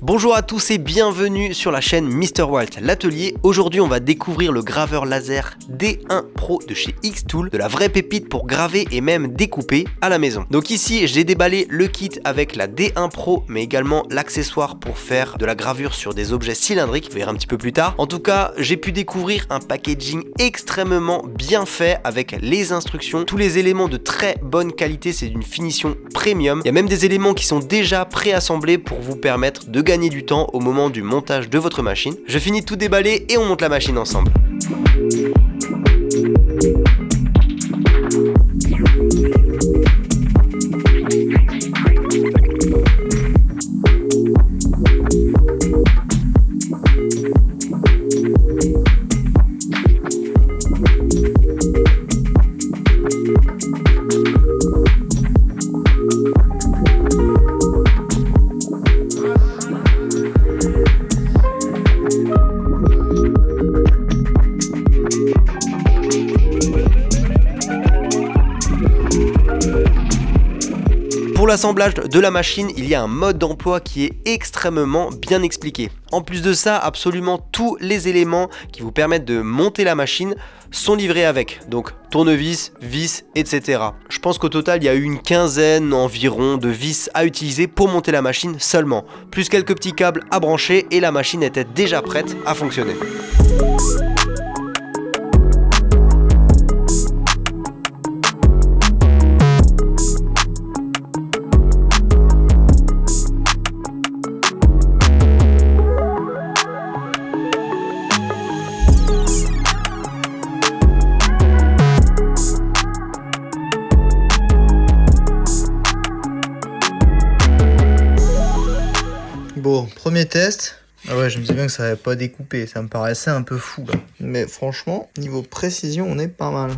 Bonjour à tous et bienvenue sur la chaîne Mr. Walt, l'atelier. Aujourd'hui on va découvrir le graveur laser D1 Pro de chez Xtool, de la vraie pépite pour graver et même découper à la maison. Donc ici j'ai déballé le kit avec la D1 Pro mais également l'accessoire pour faire de la gravure sur des objets cylindriques, vous verrez un petit peu plus tard. En tout cas j'ai pu découvrir un packaging extrêmement bien fait avec les instructions, tous les éléments de très bonne qualité, c'est d'une finition premium. Il y a même des éléments qui sont déjà préassemblés pour vous permettre de gagner du temps au moment du montage de votre machine. Je finis de tout déballer et on monte la machine ensemble. Pour l'assemblage de la machine, il y a un mode d'emploi qui est extrêmement bien expliqué. En plus de ça, absolument tous les éléments qui vous permettent de monter la machine sont livrés avec. Donc tournevis, vis, etc. Je pense qu'au total, il y a eu une quinzaine environ de vis à utiliser pour monter la machine seulement. Plus quelques petits câbles à brancher et la machine était déjà prête à fonctionner. Bon, premier test. Ah ouais, je me disais bien que ça n'avait pas découpé, ça me paraissait un peu fou là. Mais franchement, niveau précision, on est pas mal.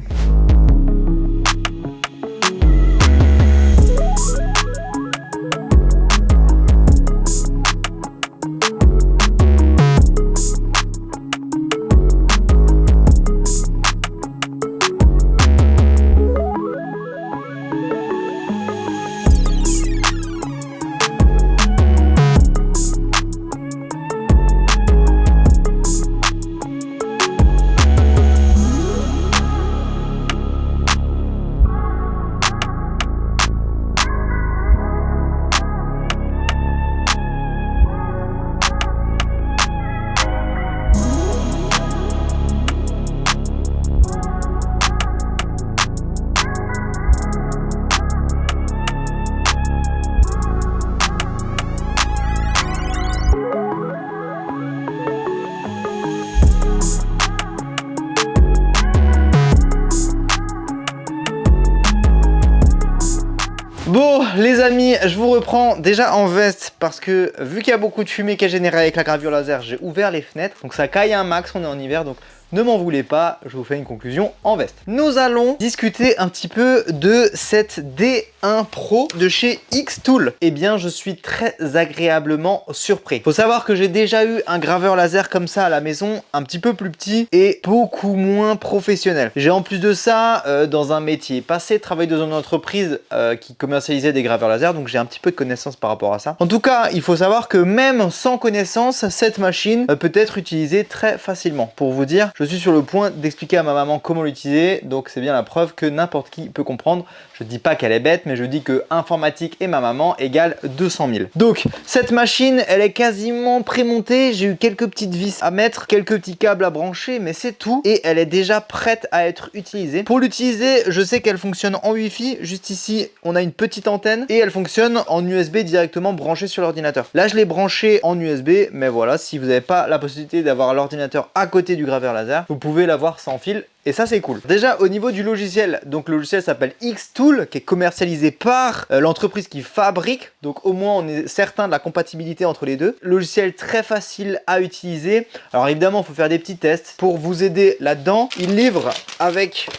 Bon les amis, je vous reprends déjà en veste parce que vu qu'il y a beaucoup de fumée qui est générée avec la gravure laser, j'ai ouvert les fenêtres, donc ça caille un max, on est en hiver, donc ne m'en voulez pas, je vous fais une conclusion en veste. Nous allons discuter un petit peu de cette D1 Pro de chez Xtool. Eh bien, je suis très agréablement surpris. Faut savoir que j'ai déjà eu un graveur laser comme ça à la maison, un petit peu plus petit et beaucoup moins professionnel. J'ai en plus de ça, dans un métier passé, travaillé dans une entreprise qui commercialisait des graveurs laser, donc j'ai un petit peu de connaissances par rapport à ça. En tout cas, il faut savoir que même sans connaissance, cette machine peut être utilisée très facilement. Pour vous dire, je suis sur le point d'expliquer à ma maman comment l'utiliser, donc c'est bien la preuve que n'importe qui peut comprendre. Je dis pas qu'elle est bête, mais je dis que informatique et ma maman égale 200 000. Donc cette machine, elle est quasiment prémontée. J'ai eu quelques petites vis à mettre, quelques petits câbles à brancher, mais c'est tout. Et elle est déjà prête à être utilisée. Pour l'utiliser, je sais qu'elle fonctionne en Wi-Fi. Juste ici, on a une petite antenne et elle fonctionne en USB directement branchée sur l'ordinateur. Là, je l'ai branché en USB, mais voilà, si vous n'avez pas la possibilité d'avoir l'ordinateur à côté du graveur laser, vous pouvez l'avoir sans fil et ça c'est cool. Déjà au niveau du logiciel, donc le logiciel s'appelle Xtool, qui est commercialisé par l'entreprise qui fabrique, donc au moins on est certain de la compatibilité entre les deux. Logiciel très facile à utiliser. Alors évidemment il faut faire des petits tests pour vous aider là-dedans. Il livre avec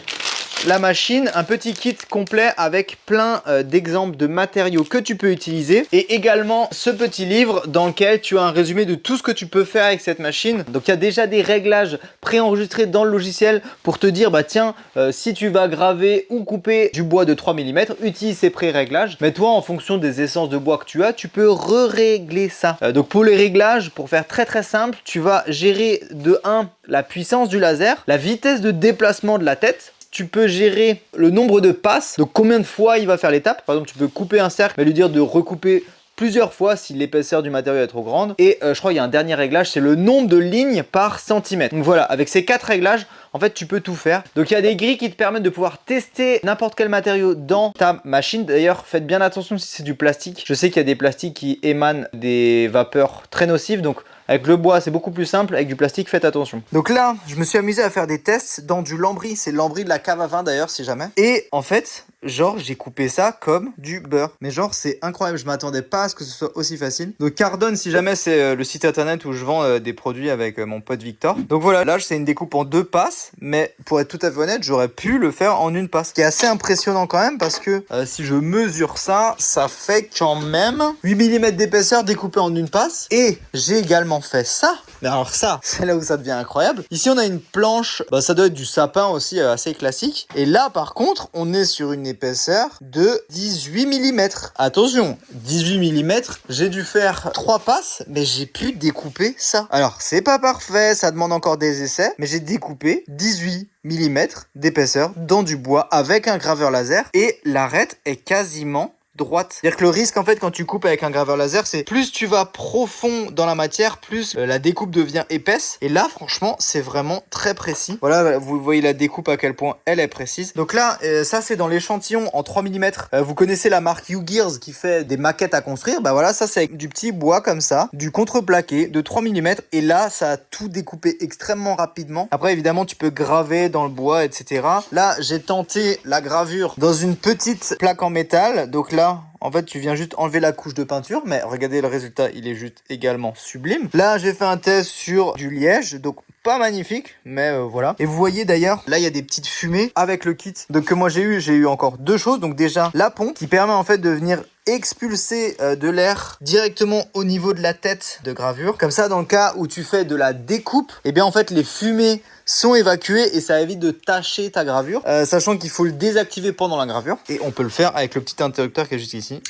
la machine, un petit kit complet avec plein d'exemples de matériaux que tu peux utiliser et également ce petit livre dans lequel tu as un résumé de tout ce que tu peux faire avec cette machine. Donc il y a déjà des réglages préenregistrés dans le logiciel pour te dire bah tiens, si tu vas graver ou couper du bois de 3 mm, utilise ces pré-réglages. Mais toi, en fonction des essences de bois que tu as, tu peux régler ça. Donc pour les réglages, pour faire très simple, tu vas gérer de 1 la puissance du laser, la vitesse de déplacement de la tête. Tu peux gérer le nombre de passes, donc combien de fois il va faire l'étape. Par exemple, tu peux couper un cercle, mais lui dire de recouper plusieurs fois si l'épaisseur du matériau est trop grande. Et je crois qu'il y a un dernier réglage, c'est le nombre de lignes par centimètre. Donc voilà, avec ces 4 réglages, en fait, tu peux tout faire. Donc il y a des grilles qui te permettent de pouvoir tester n'importe quel matériau dans ta machine. D'ailleurs, faites bien attention si c'est du plastique. Je sais qu'il y a des plastiques qui émanent des vapeurs très nocives, donc avec le bois, c'est beaucoup plus simple. Avec du plastique, faites attention. Donc là, je me suis amusé à faire des tests dans du lambris. C'est le lambris de la cave à vin d'ailleurs, si jamais. Et en fait, genre, j'ai coupé ça comme du beurre. Mais genre, c'est incroyable. Je m'attendais pas à ce que ce soit aussi facile. Donc Cardone, si jamais, c'est le site internet où je vends des produits avec mon pote Victor. Donc voilà, là, c'est une découpe en 2 passes. Mais pour être tout à fait honnête, j'aurais pu le faire en 1 passe. Ce qui est assez impressionnant quand même parce que si je mesure ça, ça fait quand même 8 mm d'épaisseur découpé en 1 passe. Et j'ai également fait ça. Mais alors ça, c'est là où ça devient incroyable. Ici, on a une planche, bah, ça doit être du sapin aussi, assez classique. Et là, par contre, on est sur une épaisseur de 18 mm. Attention, 18 mm, j'ai dû faire 3 passes, mais j'ai pu découper ça. Alors, c'est pas parfait, ça demande encore des essais, mais j'ai découpé 18 mm d'épaisseur dans du bois avec un graveur laser et l'arête est quasiment droite. C'est-à-dire que le risque en fait quand tu coupes avec un graveur laser, c'est plus tu vas profond dans la matière, plus la découpe devient épaisse. Et là franchement c'est vraiment très précis. Voilà, vous voyez la découpe à quel point elle est précise. Donc là ça c'est dans l'échantillon en 3 mm. Vous connaissez la marque U-Gears qui fait des maquettes à construire. Bah voilà, ça c'est avec du petit bois comme ça, du contreplaqué de 3 mm. Et là ça a tout découpé extrêmement rapidement. Après évidemment tu peux graver dans le bois etc. Là j'ai tenté la gravure dans une petite plaque en métal. Donc là en fait, tu viens juste enlever la couche de peinture, mais regardez le résultat, il est juste également sublime. Là, j'ai fait un test sur du liège, donc pas magnifique, mais voilà. Et vous voyez d'ailleurs, là, il y a des petites fumées avec le kit. Donc que moi j'ai eu encore 2 choses. Donc déjà, la pompe qui permet en fait de venir expulser de l'air directement au niveau de la tête de gravure. Comme ça, dans le cas où tu fais de la découpe, eh bien en fait, les fumées sont évacuées et ça évite de tacher ta gravure. Sachant qu'il faut le désactiver pendant la gravure. Et on peut le faire avec le petit interrupteur qui est juste ici.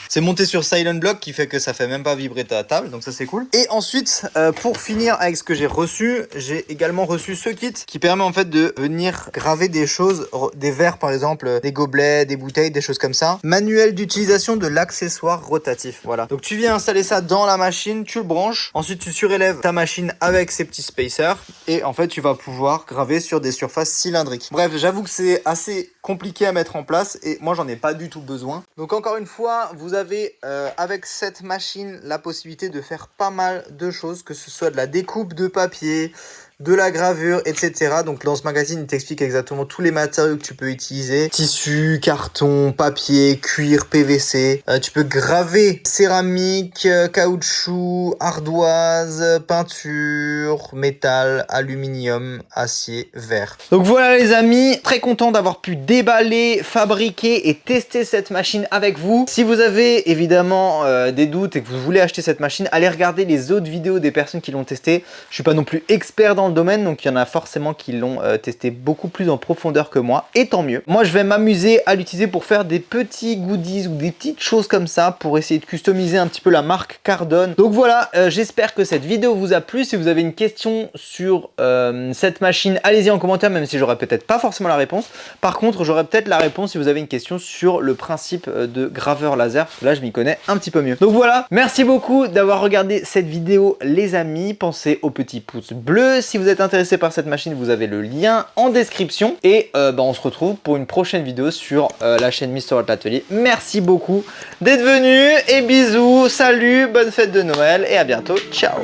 C'est monté sur Silent Block qui fait que ça fait même pas vibrer ta table, donc ça c'est cool. Et ensuite, pour finir avec ce que j'ai reçu, j'ai également reçu ce kit qui permet en fait de venir graver des choses, des verres par exemple, des gobelets, des bouteilles, des choses comme ça. Manuel d'utilisation de l'accessoire rotatif, voilà. Donc tu viens installer ça dans la machine, tu le branches, ensuite tu surélèves ta machine avec ces petits spacers et en fait tu vas pouvoir graver sur des surfaces cylindriques. Bref, j'avoue que c'est assez compliqué à mettre en place et moi j'en ai pas du tout besoin. Donc encore une fois, vous avez avec cette machine la possibilité de faire pas mal de choses, que ce soit de la découpe de papier, de la gravure, etc. Donc dans ce magazine, il t'explique exactement tous les matériaux que tu peux utiliser. Tissu, carton, papier, cuir, PVC. Tu peux graver céramique, caoutchouc, ardoise, peinture, métal, aluminium, acier, verre. Donc voilà les amis, très content d'avoir pu déballer, fabriquer et tester cette machine avec vous. Si vous avez évidemment des doutes et que vous voulez acheter cette machine, allez regarder les autres vidéos des personnes qui l'ont testé. Je suis pas non plus expert dans le domaine, donc il y en a forcément qui l'ont testé beaucoup plus en profondeur que moi, et tant mieux. Moi je vais m'amuser à l'utiliser pour faire des petits goodies ou des petites choses comme ça pour essayer de customiser un petit peu la marque Cardone. Donc voilà, j'espère que cette vidéo vous a plu. Si vous avez une question sur cette machine, allez-y en commentaire, même si j'aurai peut-être pas forcément la réponse. Par contre j'aurai peut-être la réponse si vous avez une question sur le principe de graveur laser. Là je m'y connais un petit peu mieux. Donc voilà, merci beaucoup d'avoir regardé cette vidéo les amis. Pensez au petit pouce bleu. Si vous êtes intéressé par cette machine, vous avez le lien en description. Et on se retrouve pour une prochaine vidéo sur la chaîne MrWalt l'Atelier. Merci beaucoup d'être venu et bisous, salut, bonne fête de Noël et à bientôt, ciao.